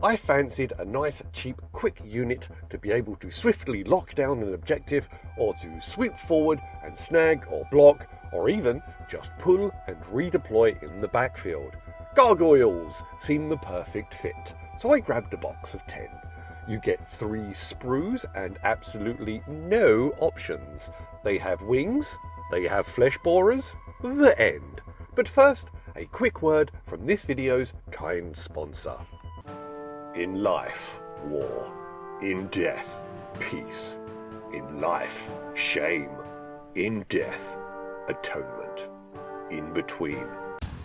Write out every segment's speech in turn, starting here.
I fancied a nice, cheap, quick unit to be able to swiftly lock down an objective, or to sweep forward and snag or block, or even just pull and redeploy in the backfield. Gargoyles seemed the perfect fit, so I grabbed a box of 10. You get 3 sprues and absolutely no options. They have wings, they have flesh borers, the end. But first, a quick word from this video's kind sponsor. In life, war. In death, peace. In life, shame. In death, atonement. In between.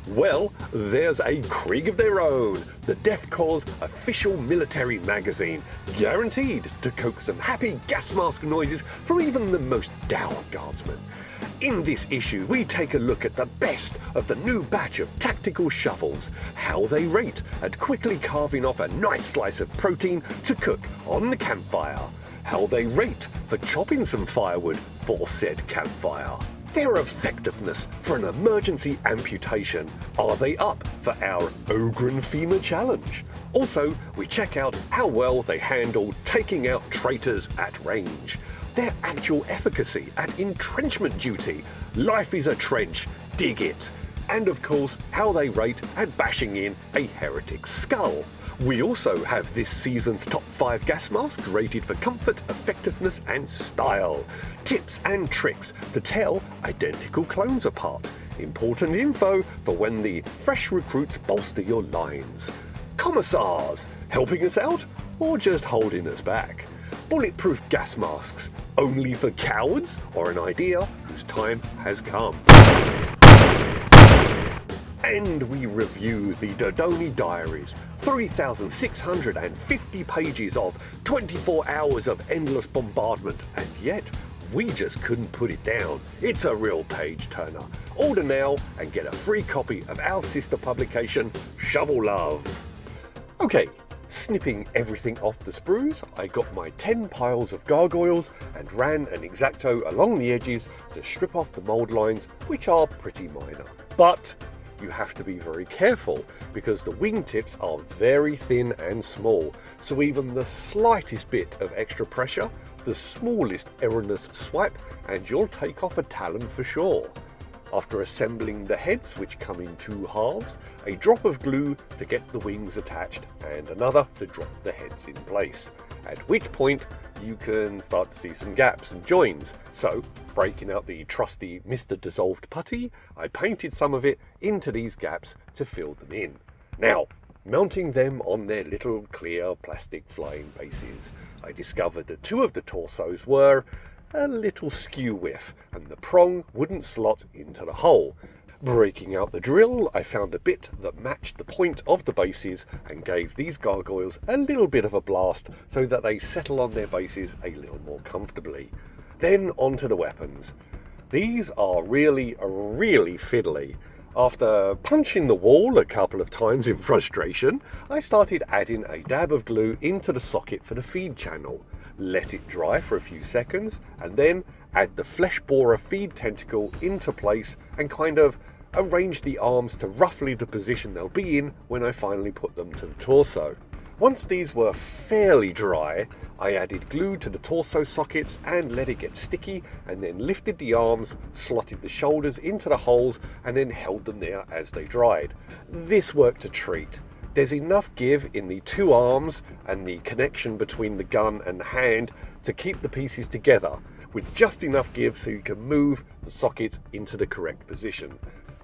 Well, there's a Krieg of their own, the Death Corps' official military magazine, guaranteed to coax some happy gas mask noises from even the most dour guardsmen. In this issue, we take a look at the best of the new batch of tactical shovels, how they rate at quickly carving off a nice slice of protein to cook on the campfire, how they rate for chopping some firewood for said campfire, their effectiveness for an emergency amputation. Are they up for our Ogren Femur challenge? Also, we check out how well they handle taking out traitors at range, their actual efficacy at entrenchment duty, life is a trench, dig it, and of course how they rate at bashing in a heretic skull. We also have this season's top 5 gas masks rated for comfort, effectiveness and style. Tips and tricks to tell identical clones apart. Important info for when the fresh recruits bolster your lines. Commissars, helping us out or just holding us back? Bulletproof gas masks, only for cowards, or an idea whose time has come? And we review the Dodoni Diaries, 3,650 pages of 24 hours of endless bombardment, and yet we just couldn't put it down. It's a real page turner. Order now and get a free copy of our sister publication, Shovel Love. Okay, snipping everything off the sprues, I got my 10 piles of gargoyles and ran an X-Acto along the edges to strip off the mould lines, which are pretty minor. But you have to be very careful because the wingtips are very thin and small, so even the slightest bit of extra pressure, the smallest erroneous swipe, and you'll take off a talon for sure. After assembling the heads, which come in 2 halves, a drop of glue to get the wings attached and another to drop the heads in place, at which point you can start to see some gaps and joins. So, breaking out the trusty Mr. Dissolved putty, I painted some of it into these gaps to fill them in. Now, mounting them on their little clear plastic flying bases, I discovered that 2 of the torsos were a little skew with, and the prong wouldn't slot into the hole. Breaking out the drill, I found a bit that matched the point of the bases and gave these gargoyles a little bit of a blast so that they settle on their bases a little more comfortably. Then onto the weapons. These are really fiddly. After punching the wall a couple of times in frustration, I started adding a dab of glue into the socket for the feed channel, let it dry for a few seconds, and then add the flesh borer feed tentacle into place and kind of arrange the arms to roughly the position they'll be in when I finally put them to the torso. Once these were fairly dry, I added glue to the torso sockets and let it get sticky, and then lifted the arms, slotted the shoulders into the holes, and then held them there as they dried. This worked a treat. There's enough give in the 2 arms and the connection between the gun and the hand to keep the pieces together, with just enough give so you can move the sockets into the correct position.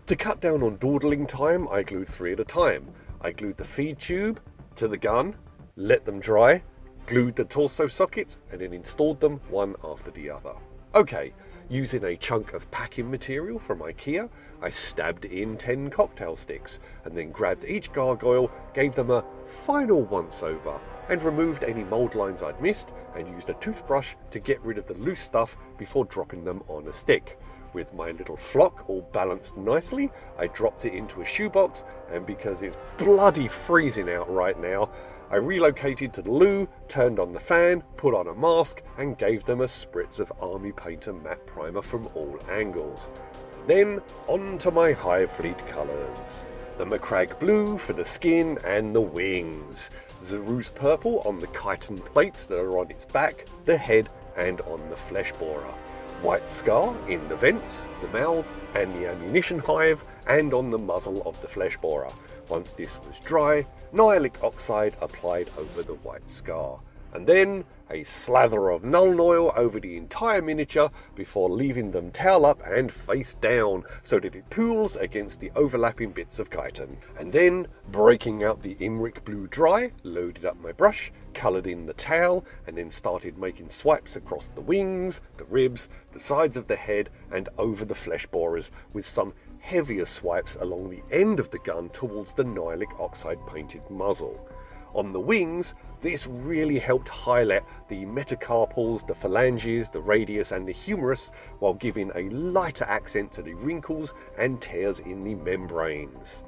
To cut down on dawdling time, I glued 3 at a time. I glued the feed tube to the gun, let them dry, glued the torso sockets, and then installed them one after the other. Okay, using a chunk of packing material from IKEA, I stabbed in 10 cocktail sticks, and then grabbed each gargoyle, gave them a final once-over, and removed any mould lines I'd missed, and used a toothbrush to get rid of the loose stuff before dropping them on a stick. With my little flock all balanced nicely, I dropped it into a shoebox, and because it's bloody freezing out right now, I relocated to the loo, turned on the fan, put on a mask, and gave them a spritz of Army Painter matte primer from all angles. Then on to my Hive Fleet colours. the MacLeod blue for the skin and the wings, Zeru's purple on the chitin plates that are on its back, the head and on the flesh borer, white scar in the vents, the mouths and the ammunition hive, and on the muzzle of the flesh borer. Once this was dry, nihilic oxide applied over the white scar, and then a slather of Nuln oil over the entire miniature before leaving them towel up and face down so that it pools against the overlapping bits of chitin. And then, breaking out the Imric blue dry, loaded up my brush, coloured in the towel, and then started making swipes across the wings, the ribs, the sides of the head, and over the flesh borers, with some heavier swipes along the end of the gun towards the nihilic oxide painted muzzle. On the wings, this really helped highlight the metacarpals, the phalanges, the radius and the humerus, while giving a lighter accent to the wrinkles and tears in the membranes.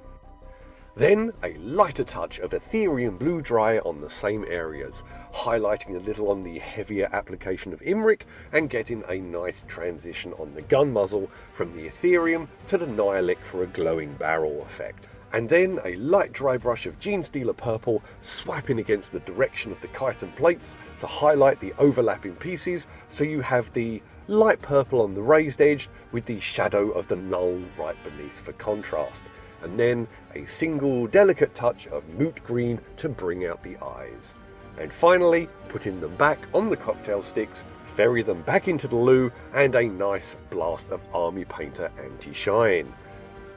Then a lighter touch of Ethereum blue dry on the same areas, highlighting a little on the heavier application of Imric and getting a nice transition on the gun muzzle from the Ethereum to the Nihilic for a glowing barrel effect. And then a light dry brush of Genestealer purple swiping against the direction of the chitin plates to highlight the overlapping pieces, so you have the light purple on the raised edge with the shadow of the null right beneath for contrast, and then a single delicate touch of moot green to bring out the eyes. And finally, putting them back on the cocktail sticks, ferry them back into the loo, and a nice blast of Army Painter anti-shine.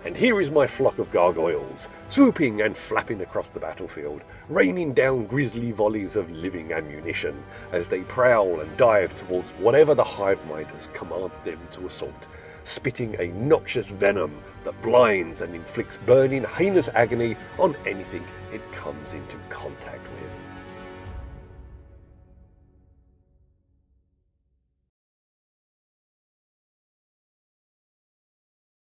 And here is my flock of gargoyles, swooping and flapping across the battlefield, raining down grisly volleys of living ammunition as they prowl and dive towards whatever the hive minders command them to assault, spitting a noxious venom that blinds and inflicts burning, heinous agony on anything it comes into contact with.